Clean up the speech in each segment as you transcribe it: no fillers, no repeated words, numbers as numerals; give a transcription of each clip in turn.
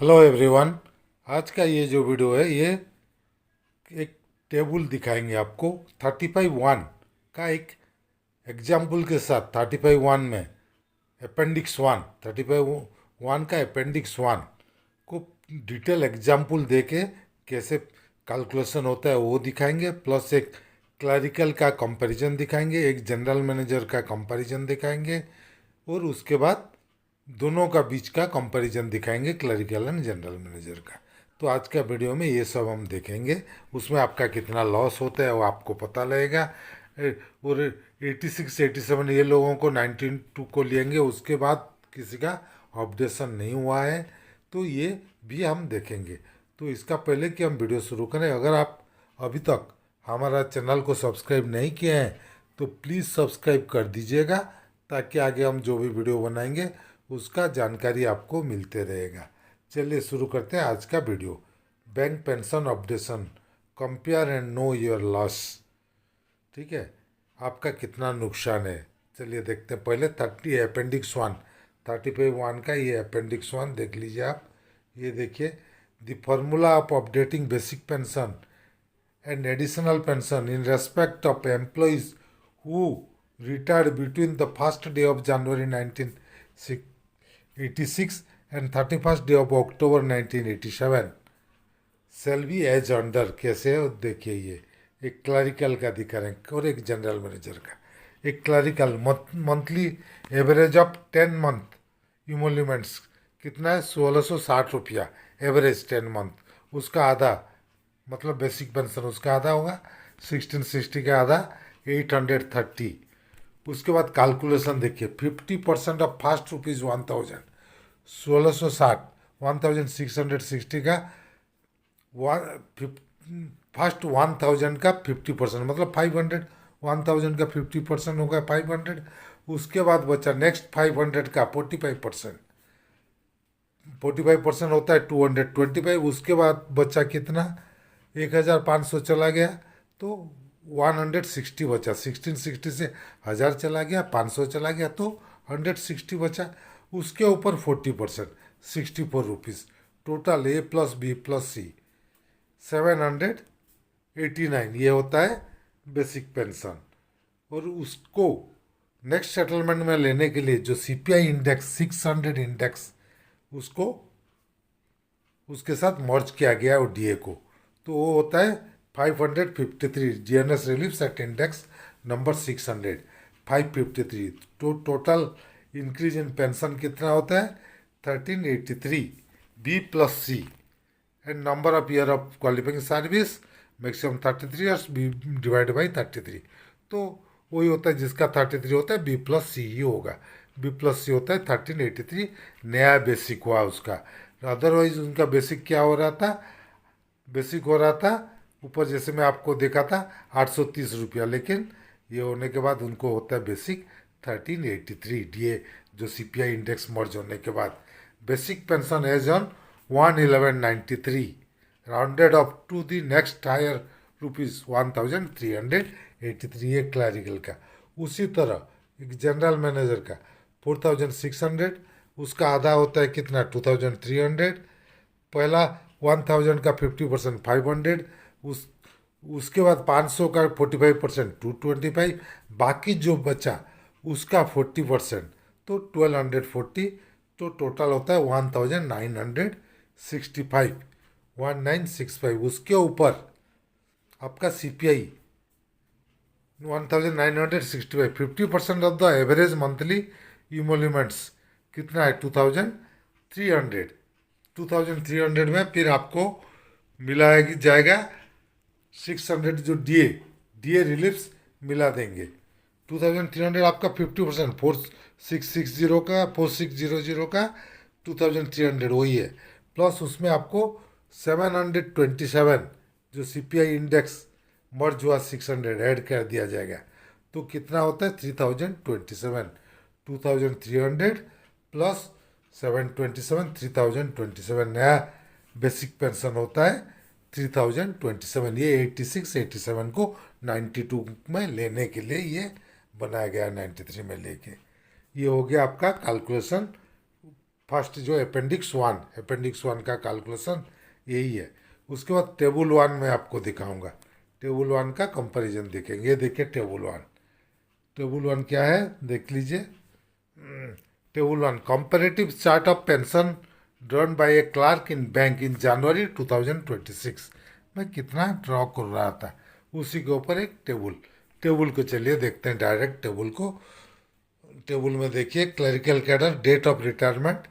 Hello everyone. आज का ये जो वीडियो है ये एक टेबल दिखाएंगे आपको 35(1) का एक एग्जाम्पल के साथ। 35(1) में अपेंडिक्स 1, 35(1) का अपेंडिक्स 1 को डिटेल एग्जाम्पल दे के कैसे कैलकुलेशन होता है वो दिखाएंगे, प्लस एक क्लरिकल का कंपैरिजन दिखाएंगे, एक जनरल मैनेजर का कंपैरिजन दिखाएंगे, और उसके बाद दोनों का बीच का कंपैरिजन दिखाएंगे, क्लरिकल एंड जनरल मैनेजर का। तो आज का वीडियो में ये सब हम देखेंगे। उसमें आपका कितना लॉस होता है वो आपको पता लगेगा। और 86 87 ये लोगों को 19 को लेंगे, उसके बाद किसी का अपडेशन नहीं हुआ है, तो ये भी हम देखेंगे। तो इसका पहले कि हम वीडियो शुरू करें, अगर आप अभी तक हमारा चैनल को सब्सक्राइब नहीं किए हैं तो प्लीज़ सब्सक्राइब कर दीजिएगा, ताकि आगे हम जो भी वीडियो बनाएंगे उसका जानकारी आपको मिलते रहेगा। चलिए शुरू करते हैं आज का video. Bank pension updation, compare and know your loss. ठीक है, आपका कितना नुकसान है चलिए देखते हैं। पहले 30 अपेंडिक्स 1, 35(1) का ये अपेंडिक्स 1 देख लीजिए आप। ये देखिए, the formula of updating basic pension and additional pension in respect of employees who retired between the first day of January 1986 and 31st day of October 1987 shall be as under। कैसे है देखिए, ये एक क्लरिकल का दिखा रहे हैं और एक जनरल मैनेजर का। एक clerical monthly average of 10 month emoluments कितना है, 1660 रुपया एवरेज 10 मंथ। उसका आधा मतलब बेसिक पेंशन उसका आधा होगा, 1660 का आधा 830। उसके बाद कैलकुलेशन देखिए, 50% ऑफ फर्स्ट ₹1000, 1660, 1660 का फर्स्ट 1000 का 50%, मतलब 500। 1000 का 50% होगा 500। उसके बाद बचा नेक्स्ट 500 का 45%। 45% होता है 225। उसके बाद बचा कितना, 1500 चला गया तो 160 बचा। 1660 से 1000 चला गया, 500 चला गया तो 160 बचा। उसके ऊपर 40%, ₹64। Total A plus B plus सी 789 ये होता है बेसिक पेंशन। और उसको नेक्स्ट सेटलमेंट में लेने के लिए जो सीपीआई इंडेक्स 600 इंडेक्स, उसको उसके साथ मर्ज किया गया और डीए को, तो वो होता है 553। GNS relief at index number 600, 553। तो टोटल इंक्रीज इन पेंशन कितना होता है, 1383 B plus C. And number of year of qualifying service maximum 33 years, B divide by 33। तो वही होता है, जिसका 33 होता है बी प्लस सी ही होगा। बी प्लस सी होता है 1383, नया बेसिक हुआ उसका। अदरवाइज उनका बेसिक क्या हो रहा था, बेसिक हो रहा था ऊपर जैसे मैं आपको देखा था 830 रुपया, लेकिन ये होने के बाद उनको होता है बेसिक 1383 डीए, जो सीपीआई इंडेक्स मर्ज होने के बाद। Basic pension as on 11193 rounded up to the next higher ₹1383। ये क्लैरिकल का। उसी तरह एक जनरल मैनेजर का 4600, उसका आधा होता है कितना, 2300। पहला 1000 का 50% 500, उसके बाद 500 का 45% 225, बाकी जो बचा उसका 40% तो 1240। तो टोटल होता है 1965, 1965। उसके ऊपर आपका CPI 1965, 50% of the average monthly emoluments कितना है, 2300। 2300 में फिर आपको मिलाया जाएगा 600 जो डीए डीए रिलीफ्स मिला देंगे। 2300 आपका 50%, 4660 का 4600 का 2300 वही है। प्लस उसमें आपको 727 जो सीपीआई इंडेक्स मर्ज हुआ 600 ऐड कर दिया जाएगा। तो कितना होता है, 3027। 2300 प्लस 727, 3027 नया बेसिक पेंशन होता है 3027। ये 86 87 को 92 में लेने के लिए ये बनाया गया, 93 में लेके। ये हो गया आपका कैलकुलेशन फर्स्ट जो अपेंडिक्स 1 का कैलकुलेशन यही है। उसके बाद टेबल 1 में आपको दिखाऊंगा, टेबल 1 का कंपैरिजन देखेंगे। ये देखिए टेबल 1 क्या है देख लीजिए। Table 1 comparative chart of pension drawn by a clerk in bank in January 2026। मैं कितना ड्रॉ कर रहा था उसी के ऊपर एक टेबल को चलिए देखते हैं डायरेक्ट टेबल को। टेबल में देखिए clerical cadre date of retirement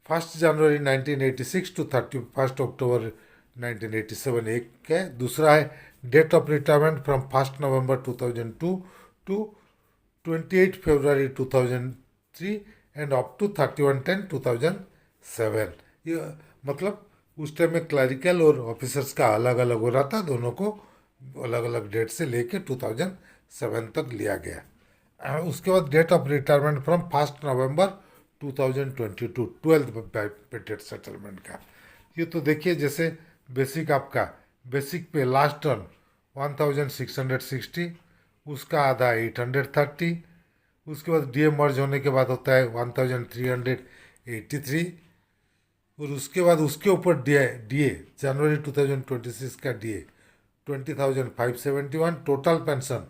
1 January 1986 to 31 October 1987 एक है। दूसरा है date of retirement from 1 November 2002 to 28 February 2003 and up to 31/10/2007। ये मतलब उस टाइम में क्लरिकल और ऑफिसर्स का अलग अलग हो रहा था, दोनों को अलग अलग डेट से लेके 2007 तक लिया गया। उसके बाद date of retirement from 1 November 2022 12th bipartite settlement का। ये तो देखिए जैसे बेसिक आपका बेसिक पे लास्ट टर्म 1660, उसका आधा 830, उसके बाद डीए मर्ज होने के बाद होता है 1383, और उसके बाद उसके ऊपर डीए जनवरी 2026 का डीए 20,571, टोटल पेंशन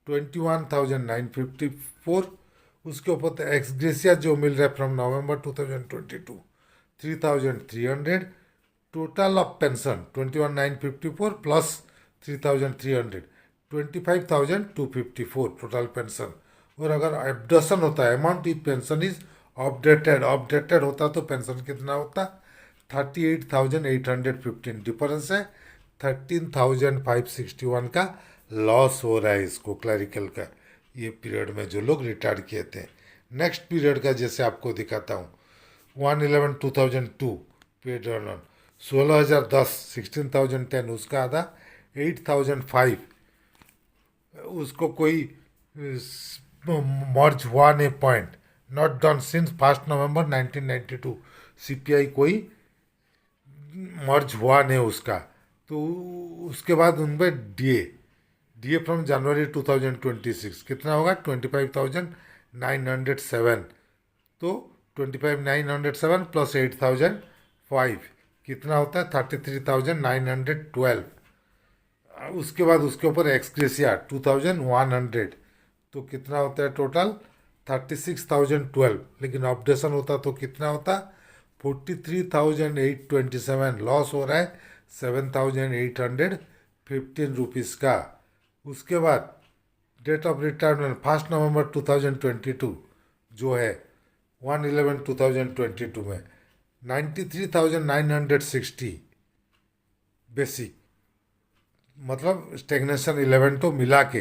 21,954। उसके ऊपर तो एक्सग्रेसिया जो मिल रहा है from November 2022 3,300, total of pension 21,954 plus 3,300 25,254 total pension. और अगर अपडेशन होता है amount if pension is updated होता तो पेंशन कितना होता 38,815। डिफरेंस है 13,561 का लॉस हो रहा है इसको क्लरिकल का ये पीरियड में जो लोग रिटायर किए थे। नेक्स्ट पीरियड का जैसे आपको दिखाता हूँ 1/11/2002 पेड रन 16,010 16,010 उसका आधा 8,005 उसको कोई मर्ज हुआ नहीं point not done since 1 November 1992। CPI कोई मर्ज हुआ नहीं उसका। तो उसके बाद उनमें डीए फ्रॉम जनवरी 2026 कितना होगा 25,907। तो 25,907 प्लस 8,005 कितना होता है 33,912। उसके बाद उसके ऊपर एक्सग्रेसिया 2,100 तो कितना होता है टोटल 36,012। लेकिन अपडेशन होता तो कितना होता 43,827। लॉस हो रहा है 7,815 रुपीज़ का। उसके बाद डेट ऑफ रिटायरमेंट 1 नवंबर 2022 जो है 1/11/2022 में 93,960 बेसिक मतलब स्टेगनेशन 11 तो मिला के,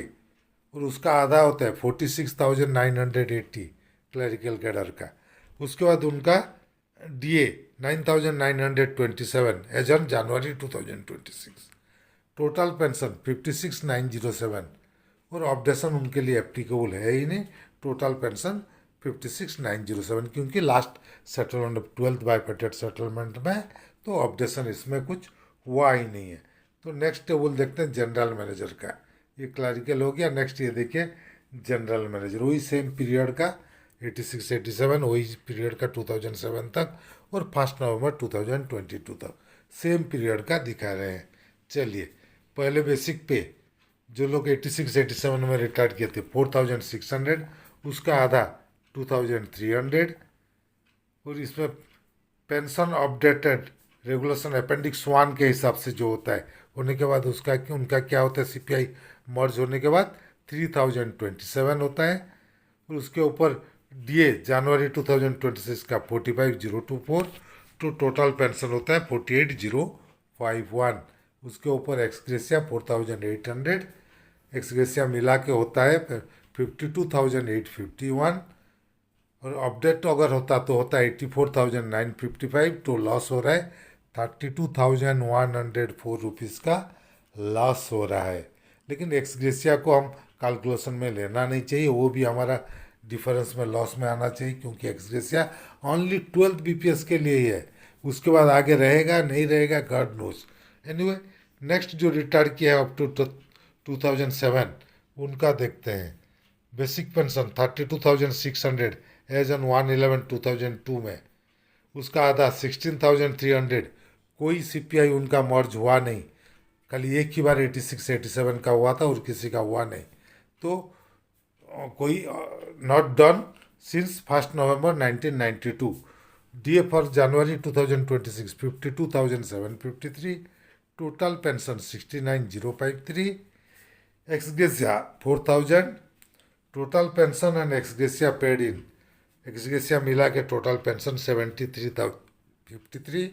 और उसका आधा होता है 46,980 क्लरिकल कैडर का। उसके बाद उनका DA 9,927 as on January 2026। Total pension 56,907 और अपडेशन उनके लिए एप्लीकेबल है ही नहीं। टोटल पेंशन 56,907 क्योंकि last settlement 12th bipartite settlement में तो अपडेशन इसमें कुछ हुआ ही नहीं है। तो नेक्स्ट टेबल देखते हैं जनरल मैनेजर का। ये क्लरिकल हो गया। नेक्स्ट ये देखिए जनरल मैनेजर वही सेम पीरियड का 86-87 वही पीरियड का 2007 तक और 1 नवंबर 2022 तक सेम पीरियड का दिखा रहे हैं। चलिए पहले बेसिक पे जो लोग 86-87 में रिटायर किए थे 4,600 उसका आधा 2,300। और इसमें पेंशन अपडेटेड रेगुलेशन अपेंडिक्स 1 के हिसाब से जो होता है होने के बाद उसका उनका क्या होता है सीपीआई मर्ज होने के बाद 3,027 होता है। और उसके ऊपर डीए जनवरी 2026 का 45,024 तो टोटल पेंशन होता है 48,051। उसके ऊपर एक्सग्रेसिया 4,800 एक्सग्रेसिया मिला के होता है 52,851। और अपडेट अगर होता तो होता है 84,955 तो लॉस हो रहा है 32,104 रुपीज़ का लॉस हो रहा है। लेकिन एक्सग्रेसिया को हम कैलकुलेशन में लेना नहीं चाहिए, वो भी हमारा डिफरेंस में लॉस में आना चाहिए क्योंकि एक्सग्रेसिया ओनली 12th बीपीएस के लिए ही है। उसके बाद आगे रहेगा नहीं रहेगा गॉड नोस। एनीवे नेक्स्ट जो रिटायर किया है अप टू 2007 उनका देखते हैं। बेसिक पेंशन 32,600 एज ऑन 1/11/2002 में उसका आधा 16,300, कोई सीपीआई उनका मर्ज हुआ नहीं, खाली एक ही बार 86 87 का हुआ था और किसी का हुआ नहीं। तो कोई not done since 1 November 1992। DA for January 2026 52,753, total pension 69,053, ex gratia 4,000, total pension and ex gratia paid in, ex gratia मिला के टोटल पेंशन 73,053।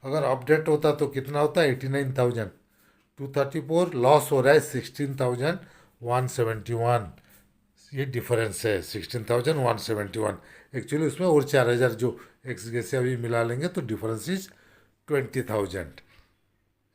अगर अपडेट होता तो कितना होता, 89,234। लॉस हो रहा है 16,171। ये डिफरेंस है 16,171। एक्चुअली उसमें और 4,000 जो एक्सग्रेसिया भी मिला लेंगे तो डिफरेंस इज 20,000।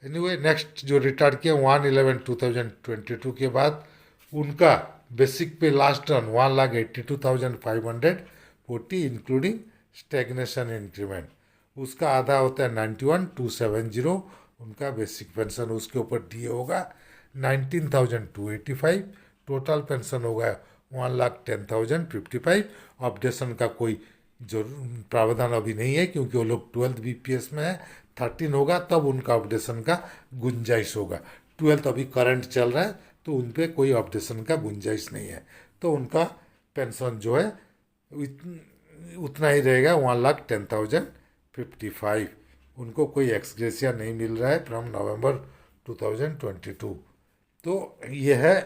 एनीवे नेक्स्ट जो रिटायर किया 1/11/2022 के बाद उनका बेसिक पे last run 1,82,540 including stagnation increment, उसका आधा होता है 91,270 उनका बेसिक पेंशन। उसके ऊपर डीए होगा 19,285, टोटल पेंशन होगा 1,10,055। अपडेशन का कोई जो प्रावधान अभी नहीं है क्योंकि वो लोग 12th बीपीएस में है। 13 होगा तब उनका अपडेशन का गुंजाइश होगा। 12th अभी करंट चल रहा है तो उन पर कोई अपडेशन का गुंजाइश नहीं है, तो उनका पेंशन जो है उतना ही रहेगा 1,10,055। उनको कोई एक्सग्रेसिया नहीं मिल रहा है फ्रॉम नवंबर 2022। तो ये है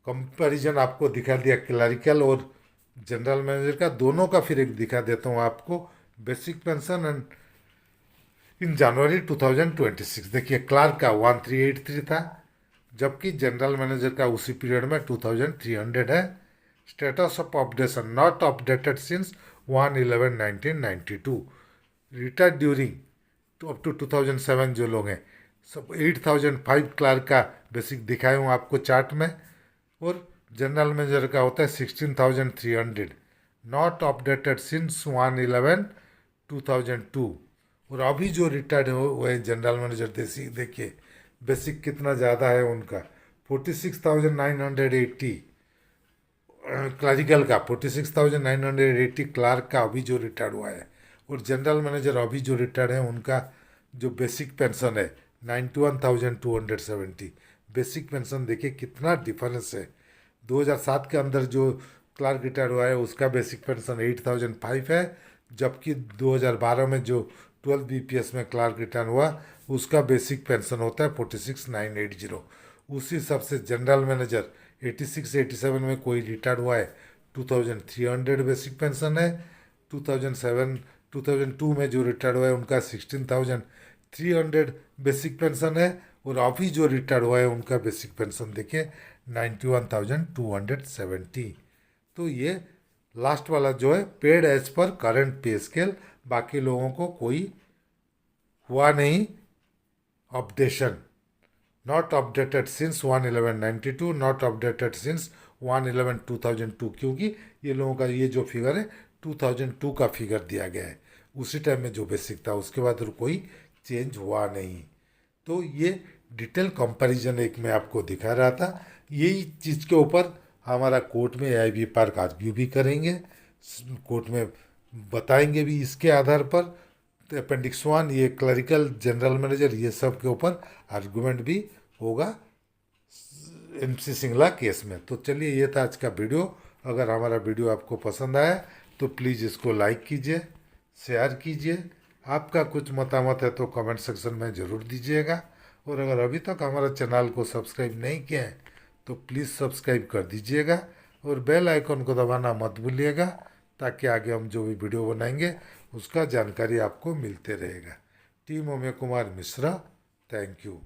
कंपैरिजन, आपको दिखा दिया क्लरिकल और जनरल मैनेजर का, दोनों का फिर एक दिखा देता हूँ आपको basic pension and in January 2026। देखिए क्लार्क का 1,383 था, जबकि जनरल मैनेजर का उसी पीरियड में 2,300 है। Status of updation not updated since 1/11/1992। Retired during up to 2007 जो लोग हैं सब 8,005 क्लार्क का बेसिक दिखाए हूँ आपको चार्ट में, और जनरल मैनेजर का होता है 16,300, नॉट अपडेटेड सिंस 1/11/2002। और अभी जो रिटायर्ड हुए जनरल मैनेजर देखिए बेसिक कितना ज़्यादा है उनका, 46,980 क्लरिकल का, 46,980 क्लार्क का अभी जो रिटायर्ड हुआ है, और जनरल मैनेजर अभी जो रिटायर्ड है उनका जो बेसिक पेंशन है 91,270। बेसिक पेंशन देखिए कितना डिफरेंस है। 2007 के अंदर जो क्लार्क रिटायर हुआ है उसका बेसिक पेंशन 8,005 है, जबकि 2012 में जो 12 बीपीएस में क्लार्क रिटायर हुआ उसका बेसिक पेंशन होता है 46,980। उसी हिसाब से जनरल मैनेजर 86 87 में कोई रिटायर हुआ है 2,300 बेसिक पेंशन है। 2002 में जो रिटायर हुआ है उनका 16,300 बेसिक पेंशन है, और अभी जो रिटायर हुआ है उनका बेसिक पेंशन देखिए 91,270। तो ये लास्ट वाला जो है paid as per current pay scale, बाकी लोगों को कोई हुआ नहीं updation. Not updated since 1/11/92, not updated since 1/11/2002, क्योंकि ये लोगों का ये जो फिगर है 2002 का फिगर दिया गया है, उसी टाइम में जो बेसिक था उसके बाद कोई चेंज हुआ नहीं। तो ये डिटेल कंपैरिजन एक मैं आपको दिखा रहा था। यही चीज़ के ऊपर हमारा कोर्ट में AIB पार्क आर्ग्यू भी करेंगे, कोर्ट में बताएंगे भी इसके आधार पर। तो अपेंडिक्स 1 ये क्लरिकल जनरल मैनेजर ये सब के ऊपर आर्गूमेंट भी होगा MC सिंगला केस में। तो चलिए ये था आज का वीडियो। अगर हमारा वीडियो आपको पसंद आया तो प्लीज़ इसको लाइक कीजिए, शेयर कीजिए। आपका कुछ मतामत है तो कमेंट सेक्शन में ज़रूर दीजिएगा, और अगर अभी तक हमारा चैनल को सब्सक्राइब नहीं किया है तो प्लीज़ सब्सक्राइब कर दीजिएगा, और बेल आइकन को दबाना मत भूलिएगा, ताकि आगे हम जो भी वीडियो बनाएंगे उसका जानकारी आपको मिलते रहेगा। टीम ओमे कुमार मिश्रा, थैंक यू।